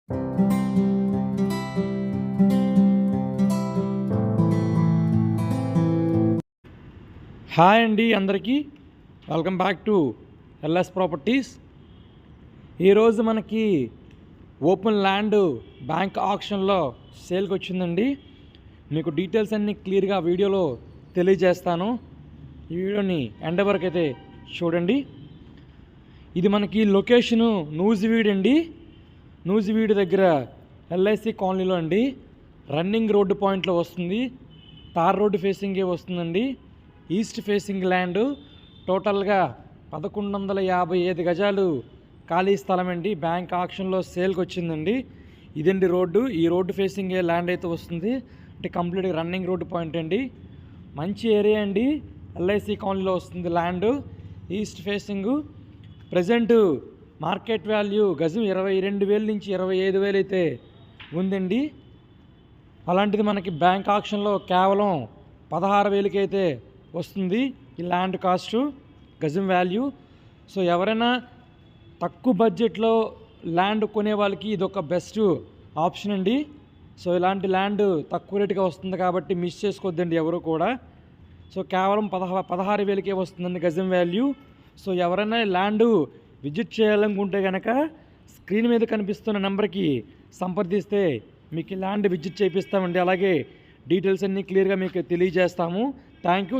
Hi అండి అందరికీ, welcome back to LS properties. ఈరోజు మనకి ఓపెన్ ల్యాండ్ బ్యాంక్ ఆక్షన్లో సేల్కి వచ్చిందండి. మీకు డీటెయిల్స్ అన్నీ క్లియర్గా వీడియోలో తెలియజేస్తాను. ఈ వీడియోని ఎండ్ వరకు అయితే చూడండి. ఇది మనకి లొకేషను నూజివీడు అండి. నూజివీడు దగ్గర ఎల్ఐసి కాలనీలో అండి. రన్నింగ్ రోడ్డు పాయింట్లో వస్తుంది. తార్ రోడ్డు ఫేసింగే వస్తుందండి. East facing land. టోటల్గా 1155 గజాలు ఖాళీ స్థలం అండి. బ్యాంక్ ఆక్షన్లో సేల్కి వచ్చిందండి. ఇదండి రోడ్డు. ఈ రోడ్డు ఫేసింగే ల్యాండ్ అయితే వస్తుంది. అంటే కంప్లీట్గా రన్నింగ్ రోడ్డు పాయింట్ అండి. మంచి ఏరియా అండి. ఎల్ఐసి కాలనీలో వస్తుంది land. East facing. Present market value గజం 22,000 నుంచి 25,000 అయితే ఉందండి. అలాంటిది మనకి బ్యాంక్ ఆక్షన్లో కేవలం 16,000కి అయితే వస్తుంది ఈ ల్యాండ్ కాస్ట్, గజం వాల్యూ. సో ఎవరైనా తక్కువ బడ్జెట్లో ల్యాండ్ కొనే వాళ్ళకి ఇది ఒక బెస్ట్ ఆప్షన్ అండి. సో ఇలాంటి ల్యాండ్ తక్కువ రేటుగా వస్తుంది కాబట్టి మిస్ చేసుకోవద్దండి ఎవరు కూడా. సో కేవలం 16,000కే వస్తుందండి గజం వాల్యూ. సో ఎవరైనా ల్యాండ్ విజిట్ చేయాలనుకుంటే కనుక స్క్రీన్ మీద కనిపిస్తున్న నెంబర్కి సంప్రదిస్తే మీకు ఈ ల్యాండ్ విజిట్ చేపిస్తామండి. అలాగే డీటెయిల్స్ అన్నీ క్లియర్గా మీకు తెలియజేస్తాము. Thank you.